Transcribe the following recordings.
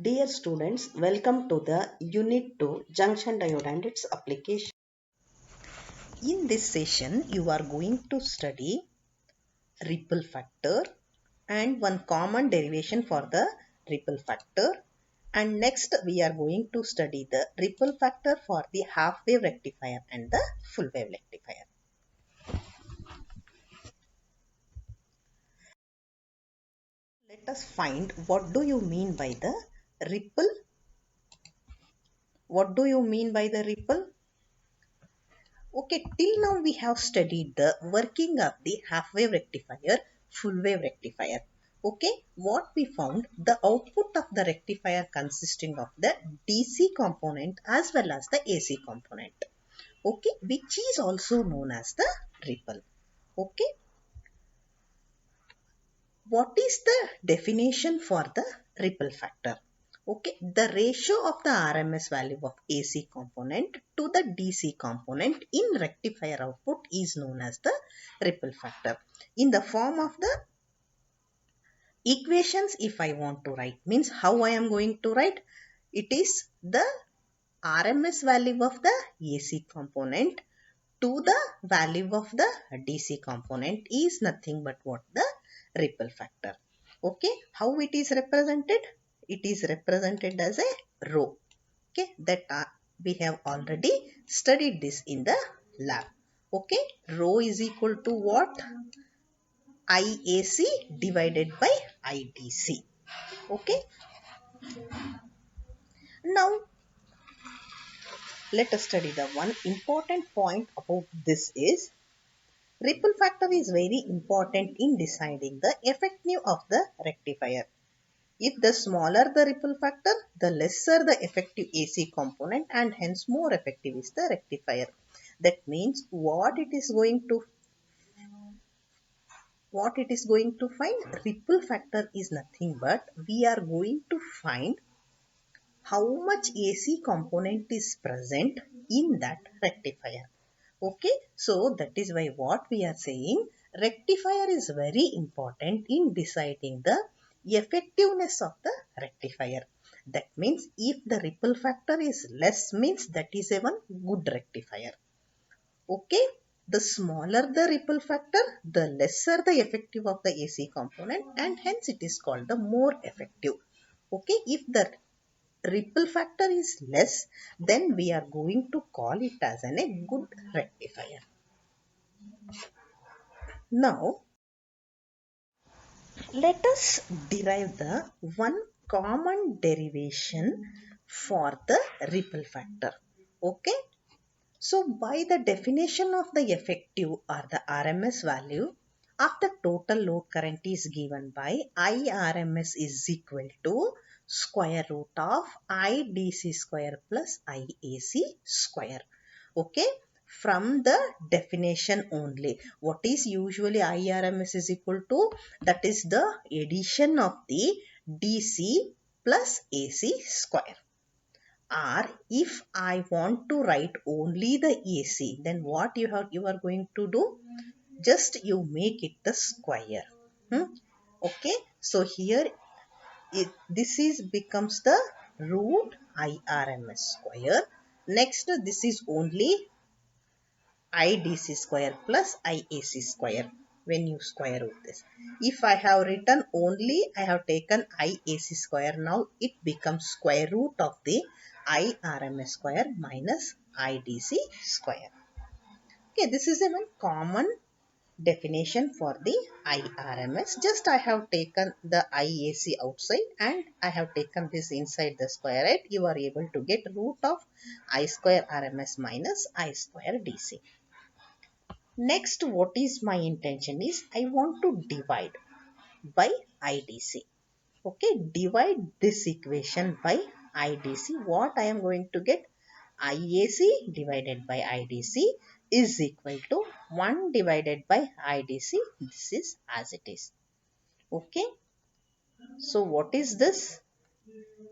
Dear students, welcome to the Unit 2 Junction Diode and its application. In this session, you are going to study ripple factor and one common derivation for the ripple factor. And next, we are going to study the ripple factor for the half wave rectifier and the full wave rectifier. Let us find what do you mean by the ripple. What do you mean by the ripple? Okay, till now we have studied the working of the half wave rectifier, full wave rectifier. Okay, what we found, the output of the rectifier consisting of the DC component as well as the AC component. Okay, which is also known as the ripple. Okay, what is the definition for the ripple factor? Okay, the ratio of the RMS value of AC component to the DC component in rectifier output is known as the ripple factor. In the form of the equations, if I want to write, means how I am going to write, it is the RMS value of the AC component to the value of the DC component is nothing but what? The ripple factor. Okay, how it is represented? It is represented as a rho. Okay, that we have already studied this in the lab. Okay, rho is equal to what? IAC divided by IDC. Okay, now let us study the one important point about this is ripple factor is very important in deciding the effective of the rectifier. If the smaller the ripple factor, the lesser the effective AC component and hence more effective is the rectifier. That means what it is going to find? Ripple factor is nothing but we are going to find how much AC component is present in that rectifier. Okay, so that is why what we are saying, rectifier is very important in deciding the effectiveness of the rectifier. That means if the ripple factor is less, means that is a one good rectifier. Okay, the smaller the ripple factor, the lesser the effective of the AC component and hence it is called the more effective. Okay, if the ripple factor is less, then we are going to call it as a good rectifier. Now, let us derive the one common derivation for the ripple factor. Okay. So, by the definition of the effective or the RMS value of the total load current is given by IRMS is equal to square root of IDC square plus IAC square. Okay, from the definition only, what is usually IRMS is equal to, that is the addition of the DC plus AC square. Or if I want to write only the AC, then what you are going to do? Just you make it the square. Okay, so here this is becomes the root IRMS square. Next, this is only IDC square plus IAC square when you square root this. If I have written only, I have taken IAC square, now it becomes square root of the IRMS square minus IDC square. Okay, this is a one common definition for the IRMS. Just I have taken the IAC outside and I have taken this inside the square, right? You are able to get root of I square RMS minus I square DC. Next, what is my intention is I want to divide by IDC. Okay, divide this equation by IDC. What I am going to get? IAC divided by IDC is equal to 1 divided by IDC. This is as it is. Okay, so what is this?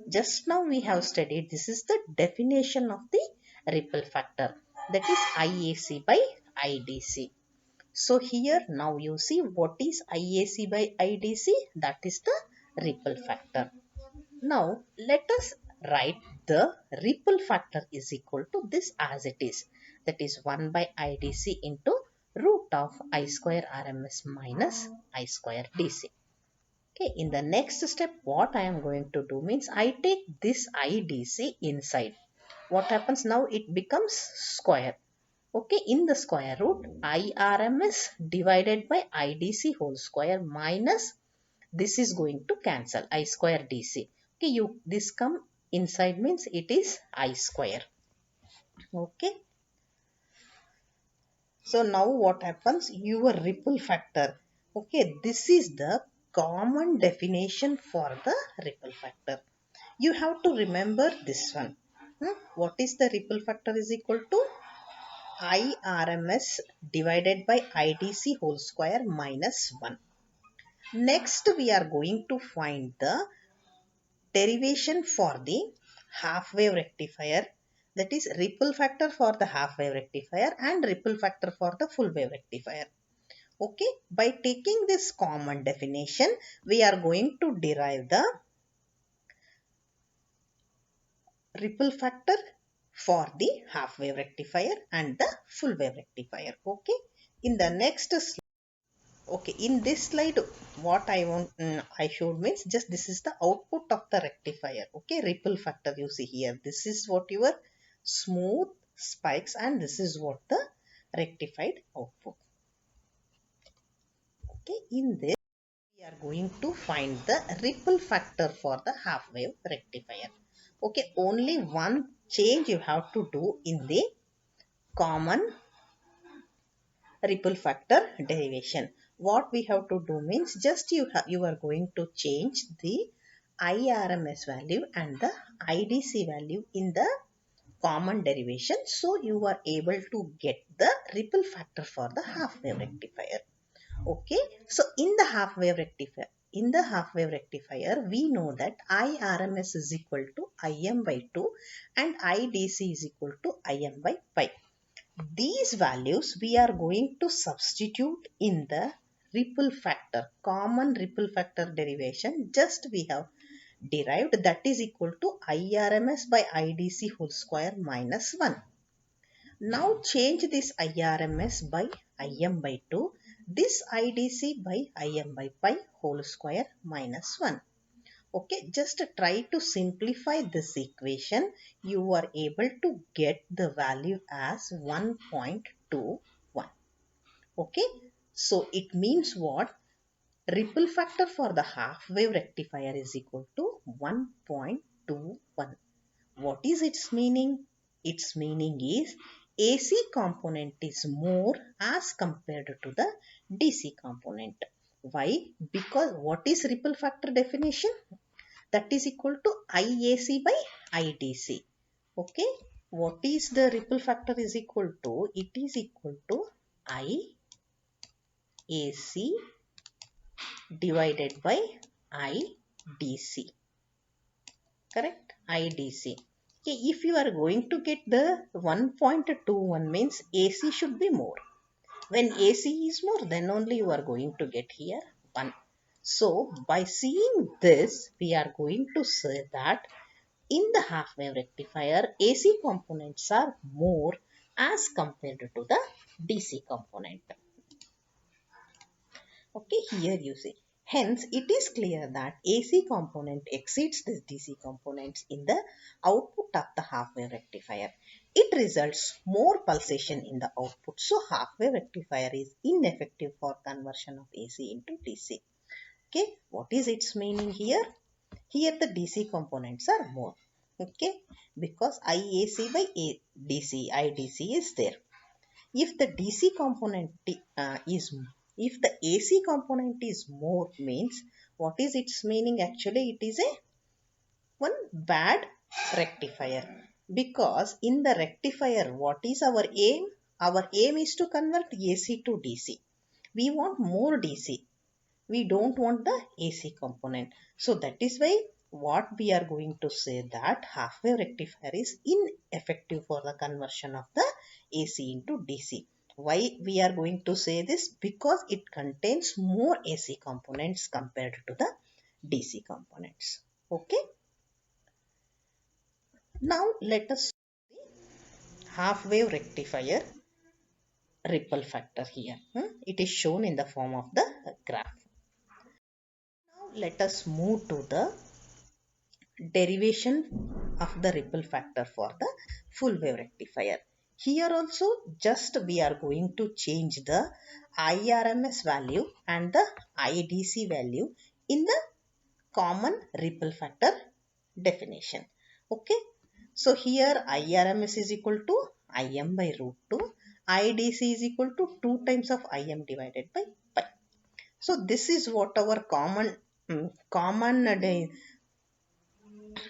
Just now we have studied, this is the definition of the ripple factor, that is IAC by IDC. So here now you see what is IAC by IDC, that is the ripple factor. Now let us write the ripple factor is equal to this as it is. That is 1 by IDC into root of I square RMS minus I square DC. Okay, in the next step, what I am going to do means I take this IDC inside. What happens now? It becomes square. Okay, in the square root, IRMS divided by IDC whole square minus this is going to cancel I square DC. Okay, this come inside means it is I square. Okay, so now what happens? Your ripple factor. Okay, this is the common definition for the ripple factor. You have to remember this one. What is the ripple factor is equal to IRMS divided by IDC whole square minus 1. Next, we are going to find the derivation for the half wave rectifier, that is ripple factor for the half wave rectifier and ripple factor for the full wave rectifier. Okay, by taking this common definition, we are going to derive the ripple factor for the half wave rectifier and the full wave rectifier. Okay, in the next slide. Okay, in this slide, what I want, I showed means just this is the output of the rectifier. Okay, ripple factor you see here. This is what your smooth spikes and this is what the rectified output. Okay, in this we are going to find the ripple factor for the half wave rectifier. Okay, only one change you have to do in the common ripple factor derivation. What we have to do means just you are going to change the IRMS value and the IDC value in the common derivation, so you are able to get the ripple factor for the half wave rectifier. Okay, so in the half wave rectifier, we know that IRMS is equal to Im by 2 and IDC is equal to Im by pi. These values we are going to substitute in the ripple factor, common ripple factor derivation. Just we have derived, that is equal to IRMS by IDC whole square minus 1. Now change this IRMS by Im by 2, this IDC by Im by pi whole square minus 1. Okay, just try to simplify this equation. You are able to get the value as 1.21. Okay, so it means what? Ripple factor for the half wave rectifier is equal to 1.21. What is its meaning? Its meaning is AC component is more as compared to the DC component. Why? Because what is ripple factor definition? That is equal to IAC by IDC. Okay, what is the ripple factor is equal to? It is equal to IAC divided by IDC. Correct? IDC. Okay, if you are going to get the 1.21 means AC should be more. When AC is more, then only you are going to get here 1. So, by seeing this, we are going to say that in the half wave rectifier, AC components are more as compared to the DC component. Okay, here you see. Hence, it is clear that AC component exceeds this DC components in the output of the half wave rectifier. It results more pulsation in the output. So, half wave rectifier is ineffective for conversion of AC into DC. Okay, what is its meaning here? Here the DC components are more. Okay, because IAC by IDC is there. If the DC component if the AC component is more means, what is its meaning? Actually, it is a one bad rectifier, because in the rectifier, what is our aim? Our aim is to convert AC to DC. We want more DC. We don't want the AC component. So that is why what we are going to say that half wave rectifier is ineffective for the conversion of the AC into DC. Why we are going to say this? Because it contains more AC components compared to the DC components. Okay. Now let us see half wave rectifier ripple factor here. It is shown in the form of the graph. Now let us move to the derivation of the ripple factor for the full wave rectifier. Here also just we are going to change the IRMS value and the IDC value in the common ripple factor definition. Okay. So here IRMS is equal to Im by root 2. IDC is equal to 2 times of Im divided by pi. So this is what our common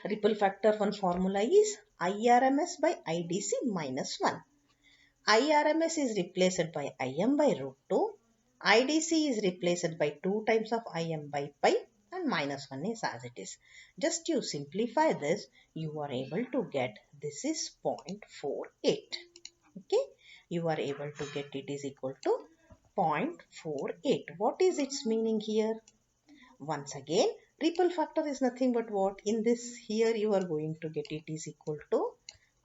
ripple factor one formula is IRMS by IDC minus 1. IRMS is replaced by Im by root 2. IDC is replaced by 2 times of Im by pi and minus 1 is as it is. Just you simplify this, you are able to get this is 0.48. Okay, you are able to get it is equal to 0.48. What is its meaning here? Once again, ripple factor is nothing but what? In this here you are going to get it is equal to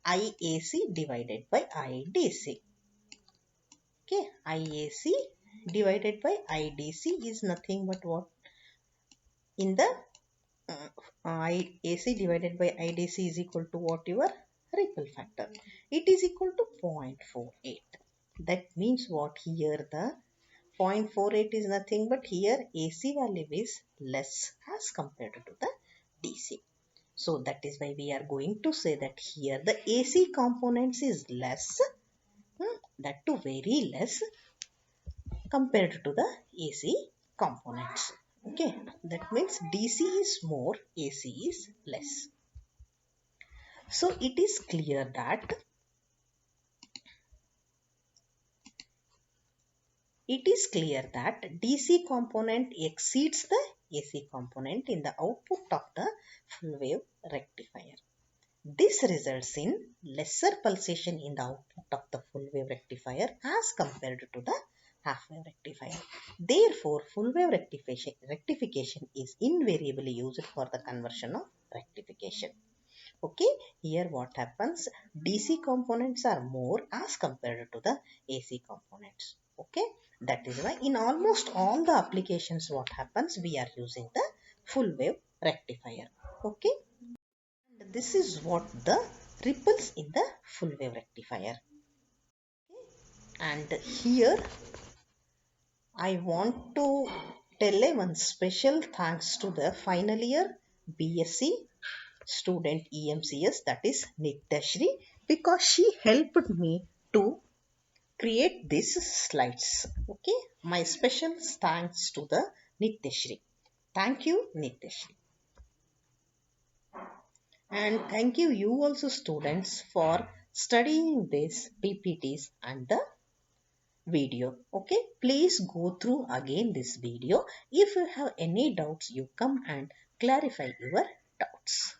IAC divided by IDC. Okay, IAC divided by IDC is nothing but what? In the IAC divided by IDC is equal to what? Your ripple factor. It is equal to 0.48. That means what? Here the 0.48 is nothing but here AC value is less as compared to the DC. So that is why we are going to say that here the AC components is less, that too very less compared to the AC components. Okay, that means DC is more, AC is less. So it is clear that DC component exceeds the AC component in the output of the full wave rectifier. This results in lesser pulsation in the output of the full wave rectifier as compared to the half wave rectifier. Therefore, full wave rectification is invariably used for the conversion of rectification. Okay, here what happens? DC components are more as compared to the AC components. Okay, that is why in almost all the applications what happens? We are using the full wave rectifier. Okay, and this is what the ripples in the full wave rectifier. And here I want to tell one special thanks to the final year BSc student EMCS, that is Nityashri, because she helped me to create these slides. Okay, my special thanks to the Nityashri. Thank you, Nityashri. And thank you also students for studying these PPTs and the video. Okay, please go through again this video. If you have any doubts, you come and clarify your doubts.